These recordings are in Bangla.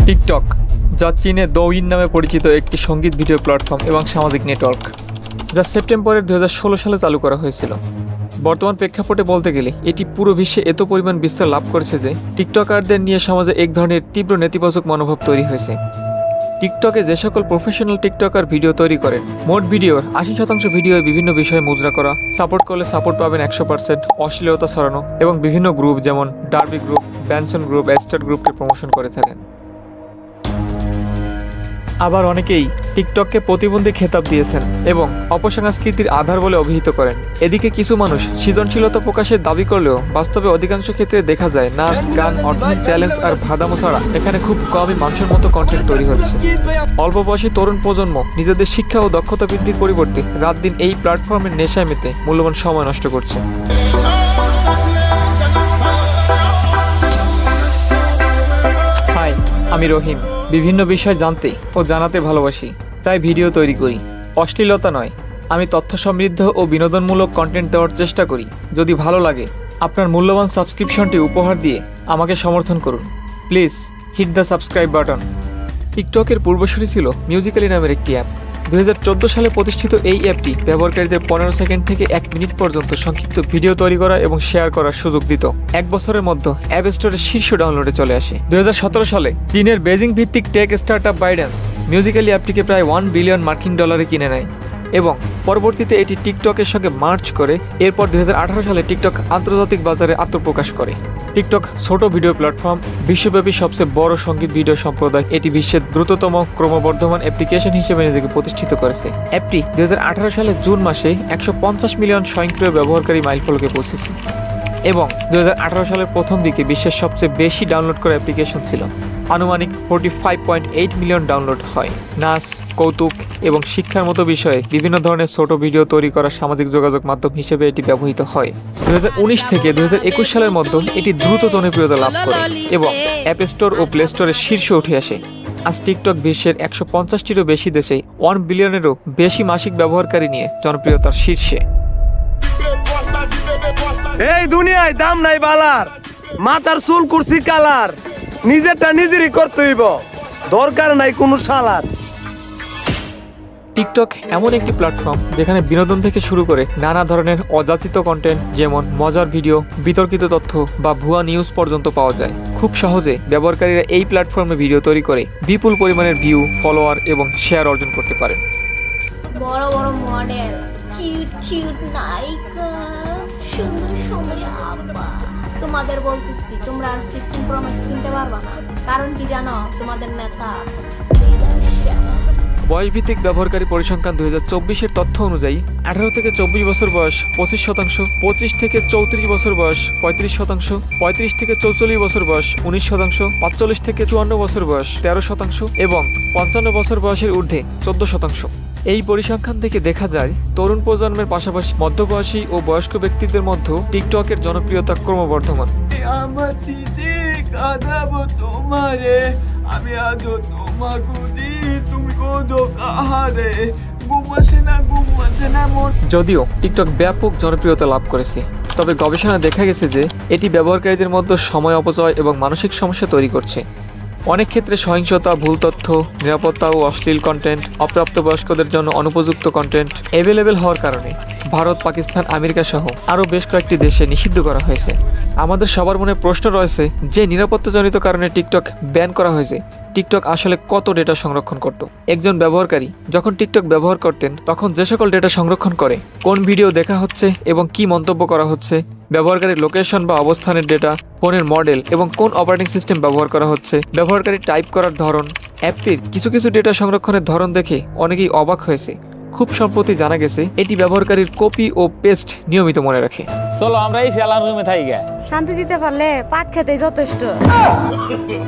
টিকটক, যা চীনে দৌইন নামে পরিচিত একটি সঙ্গীত ভিডিও প্ল্যাটফর্ম এবং সামাজিক নেটওয়ার্ক, যা সেপ্টেম্বরের 2016 সালে চালু করা হয়েছিল। বর্তমান প্রেক্ষাপটে বলতে গেলে এটি পুরো বিশ্বে এত পরিমাণ বিস্তার লাভ করেছে যে টিকটকারদের নিয়ে সমাজে এক ধরনের তীব্র নেতিবাচক মনোভাব তৈরি হয়েছে। টিকটকে যে সকল প্রফেশনাল টিকটকার ভিডিও তৈরি করেন, মোট ভিডিওর 80% ভিডিও বিভিন্ন বিষয়ে মুদ্রা করা, সাপোর্ট করলে সাপোর্ট পাবেন 100%, অশ্লীলতা ছড়ানো এবং বিভিন্ন গ্রুপ যেমন ডার্বি গ্রুপ, ব্যানসন গ্রুপ, এস্টার গ্রুপকে প্রমোশন করে থাকেন। আবার অনেকেই টিকটককে প্রতিবন্ধী খেতাব দিয়েছেন এবং অপসংস্কৃতির আধার বলে অভিহিত করেন। এদিকে কিছু মানুষ সৃজনশীলতা প্রকাশের দাবি করলেও বাস্তবে অধিকাংশ ক্ষেত্রে দেখা যায় নাচ, গান, অর্থনৈতিক চ্যালেঞ্জ আর ভাদামো ছাড়া এখানে খুব কমই মানুষের মতো কন্টেন্ট তৈরি হচ্ছে। অল্প বয়সী তরুণ প্রজন্ম নিজেদের শিক্ষা ও দক্ষতা বৃদ্ধির পরিবর্তে রাত দিন এই প্ল্যাটফর্মের নেশায় মেতে মূল্যবান সময় নষ্ট করছে। হাই, আমি রহিম। বিভিন্ন বিষয় জানতে ও জানাতে ভালোবাসি, তাই ভিডিও তৈরি করি। অশ্লীলতা নয়, আমি তথ্য সমৃদ্ধ ও বিনোদনমূলক কন্টেন্ট দেওয়ার চেষ্টা করি। যদি ভালো লাগে, আপনার মূল্যবান সাবস্ক্রিপশনটি উপহার দিয়ে আমাকে সমর্থন করুন। Please hit the subscribe button. টিকটকের পূর্বসূরি ছিল মিউজিক্যালি নামের একটি অ্যাপ। 2014 সালে প্রতিষ্ঠিত এই অ্যাপটি ব্যবহারকারীদের 15 সেকেন্ড থেকে 1 মিনিট পর্যন্ত সংক্ষিপ্ত ভিডিও তৈরি করা এবং শেয়ার করার সুযোগ দিত। এক বছরের মধ্যে অ্যাপ স্টোরের শীর্ষ ডাউনলোডে চলে আসে। 2017 সালে চীনের বেজিং ভিত্তিক টেক স্টার্টআপ বাইডেন্স মিউজিক্যালি অ্যাপটিকে প্রায় $1 বিলিয়ন কিনে নেয় এবং পরবর্তীতে এটি টিকটকের সঙ্গে মার্চ করে। এরপর 2018 সালে টিকটক আন্তর্জাতিক বাজারে আত্মপ্রকাশ করে। টিকটক ছোট ভিডিও প্ল্যাটফর্ম, বিশ্বব্যাপী সবচেয়ে বড় সঙ্গীত ভিডিও সম্প্রদায়। এটি বিশ্বের দ্রুততম ক্রমবর্ধমান অ্যাপ্লিকেশন হিসেবে নিজেকে প্রতিষ্ঠিত করেছে। অ্যাপটি 2018 সালের জুন মাসে 150 মিলিয়ন স্বয়ংক্রিয় ব্যবহারকারী মাইলফলকে পৌঁছেছে এবং 2018 সালের প্রথম দিকে বিশ্বের সবচেয়ে বেশি ডাউনলোড করা অ্যাপ্লিকেশন ছিল। আনুমানিক 45.8 মিলিয়ন ডাউনলোড হয়। নাচ, কৌতুক এবং শিক্ষার মতো বিষয়ে বিভিন্ন ধরনের ছোট ভিডিও তৈরি করা সামাজিক যোগাযোগ মাধ্যম হিসেবে এটি ব্যবহৃত হয়। 2019 থেকে 2021 সালের মধ্যে এটি দ্রুত জনপ্রিয়তা লাভ করে এবং অ্যাপ স্টোর ও প্লে স্টোরের শীর্ষে উঠে আসে। আজ টিকটক বিশ্বের 150টিরও বেশি দেশে 1 বিলিয়নেরও বেশি মাসিক ব্যবহারকারী নিয়ে জনপ্রিয়তার শীর্ষে। এই দুনিয়ায় দাম নাই বালার, মাথার চুল কুরসি কালার, নিজেরটা নিজেরই করতে হইব, দরকার নাই কোনো শালার। টিকটক এমন একটি প্ল্যাটফর্ম যেখানে বিনোদন থেকে শুরু করে নানা ধরনের অযাচিত কন্টেন্ট যেমন মজার ভিডিও, বিতর্কিত তথ্য বা ভুয়া নিউজ পর্যন্ত পাওয়া যায়। খুব সহজে ব্যবহারকারীরা এই প্ল্যাটফর্মে ভিডিও তৈরি করে বিপুল পরিমাণের ভিউ, ফলোয়ার এবং শেয়ার অর্জন করতে পারেন। বড় বড় মডেল, কিউট কিউট নায়িকা, সুন্দর সুন্দর আপা, তোমাদের বলতেছি তোমরা আর 16 প্রো ম্যাক্স কিনতে পারবা না। কারণ কি জানো? তোমাদের নেতা বয়সভিত্তিক ব্যবহারকারী পরিসংখ্যান 2024-এর তথ্য অনুযায়ী 18 থেকে 24 বছর বয়স 25%, 25 থেকে 34 বছর বয়স 35%, 35 থেকে 44 বছর বয়স 19%, 45 থেকে 54 বছর বয়স 13% এবং 55 বছর বয়সের ঊর্ধ্বে 14%। এই পরিসংখ্যান থেকে দেখা যায় তরুণ প্রজন্মের পাশাপাশি মধ্যবয়সী ও বয়স্ক ব্যক্তিদের মধ্যে টিকটকের জনপ্রিয়তা ক্রমবর্ধমান। যদিও টিকটক ব্যাপক জনপ্রিয়তা লাভ করেছে, তবে গবেষণা দেখা গেছে যে এটি ব্যবহারকারীদের মধ্যে সময় অপচয় এবং মানসিক সমস্যা তৈরি করছে। অনেক ক্ষেত্রে সহিংসতা, ভুল তথ্য, নিরাপত্তা ও অশ্লীল কন্টেন্ট, অপ্রাপ্তবয়স্কদের জন্য অনুপযুক্ত কন্টেন্ট অ্যাভেলেবেল হওয়ার কারণে ভারত, পাকিস্তান, আমেরিকা সহ আরও বেশ কয়েকটি দেশে নিষিদ্ধ করা হয়েছে। আমাদের সবার মনে প্রশ্ন রয়েছে যে নিরাপত্তাজনিত কারণে টিকটক ব্যান করা হয়েছে, টিকটক আসলে কত ডেটা সংরক্ষণ করত? একজন ব্যবহারকারী যখন টিকটক ব্যবহার করতেন তখন যে সকল ডেটা সংরক্ষণ করে, কোন ভিডিও দেখা হচ্ছে এবং কি মন্তব্য করা হচ্ছে, ব্যবহারকারীর লোকেশন বা অবস্থানের ডেটা, ফোনের মডেল এবং কোন অপারেটিং সিস্টেম ব্যবহার করা হচ্ছে, ব্যবহারকারী টাইপ করার ধরন, অ্যাপটির কিছু কিছু ডেটা সংরক্ষণের ধরন দেখে অনেকেই অবাক হয়েছে। খুব সম্প্রতি জানা গেছে এটি ব্যবহারকারীর কপি ও পেস্ট নিয়মিত মনে রাখে। চলো আমরা এই সেলার রুমে থাকি গে। শান্তি দিতে পারলে পাট খেতেই যথেষ্ট।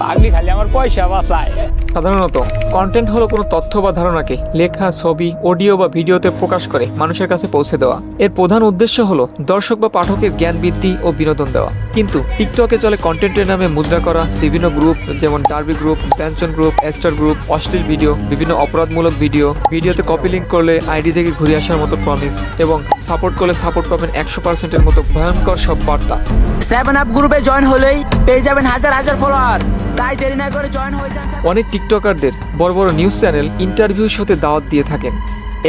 পাগলি খালি আমার পয়সা বাঁচায়। সাধারণত কন্টেন্ট হলো কোনো তথ্য বা ধারণাকে লেখা, ছবি, অডিও বা ভিডিওতে প্রকাশ করে মানুষের কাছে পৌঁছে দেওয়া। এর প্রধান উদ্দেশ্য হলো দর্শক বা পাঠকের জ্ঞান বৃদ্ধি ও বিনোদন দেওয়া। কিন্তু টিকটকে চলে কন্টেন্টের নামে মুদ্রা করা বিভিন্ন গ্রুপ যেমন derby group, ব্যানসন group, ester group, অশ্লীল ভিডিও, বিভিন্ন অপরাধমূলক ভিডিও, ভিডিওতে কপি লিঙ্ক করলে আইডি থেকে ঘুরে আসার মতো প্রমিস এবং সাপোর্ট করলে সাপোর্ট পাবেন 100%-এর মতো ভয়ঙ্কর সব বার্তা। 7 আপ গ্রুপে জয়েন হলেই পেয়ে যাবেন হাজার হাজার ফলোয়ার। তাই দেরি না করে জয়েন হয়ে যান। অনেক টিকটকারদের বড় বড় নিউজ চ্যানেল ইন্টারভিউ শোতে দাওয়াত দিয়ে থাকেন।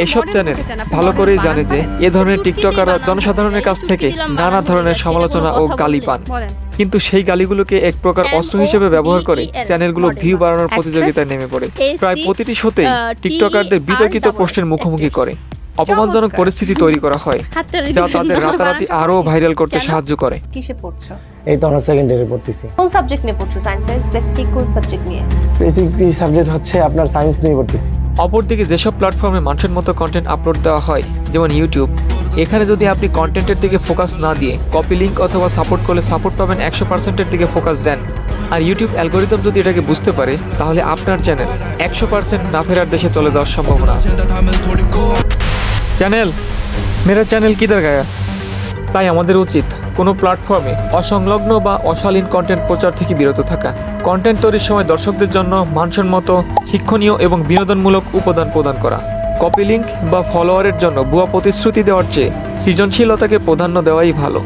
এসব চ্যানেল ভালো করেই জানে যে এ ধরনের টিকটকাররা জনসাধারণের কাছ থেকে নানা ধরনের সমালোচনা ও গালি পান, কিন্তু সেই গালিগুলোকে এক প্রকার অস্ত্র হিসেবে ব্যবহার করে চ্যানেলগুলো ভিউ বাড়ানোর প্রতিযোগিতায় নেমে পড়ে। প্রায় প্রতিটি শোতেই টিকটকারদের বিতর্কিত পোস্টের মুখোমুখি করে অপমানজনক পরিস্থিতি তৈরি করা হয়, যা তাদের রাতারাতি আরো ভাইরাল করতে সাহায্য করে। কিসে পড়ছো? এই তো আমরা সেকেন্ড ইয়ারে পড়তেছি। কোন সাবজেক্ট নিয়ে পড়ছো? সায়েন্সের স্পেসিফিক কোন সাবজেক্ট নিয়ে? স্পেসিফিক সাবজেক্ট হচ্ছে আপনার সায়েন্স নিয়ে পড়তেছি। অপরদিকে যেসব প্ল্যাটফর্মে মানুষের মতো কন্টেন্ট আপলোড দেওয়া হয়, যেমন ইউটিউব, এখানে যদি আপনি কন্টেন্টের দিকে ফোকাস না দিয়ে কপি লিঙ্ক অথবা সাপোর্ট করলে সাপোর্ট পাবেন 100%-এর দিকে ফোকাস দেন, আর ইউটিউব অ্যালগোরিদম যদি এটাকে বুঝতে পারে, তাহলে আপনার চ্যানেল 100% না ফেরার দেশে চলে যাওয়ার সম্ভাবনা আছে। চ্যানেল মেরা চ্যানেল কিধার গায়া? তাই আমাদের উচিত কোনো প্ল্যাটফর্মে অসংলগ্ন বা অশালীন কন্টেন্ট প্রচার থেকে বিরত থাকা। কন্টেন্ট তৈরির সময় দর্শকদের জন্য মানসম্মত, শিক্ষণীয় এবং বিনোদনমূলক উপাদান প্রদান করা। কপি লিঙ্ক বা ফলোয়ারের জন্য ভুয়া প্রতিশ্রুতি দেওয়ার চেয়ে সৃজনশীলতাকে প্রাধান্য দেওয়াই ভালো।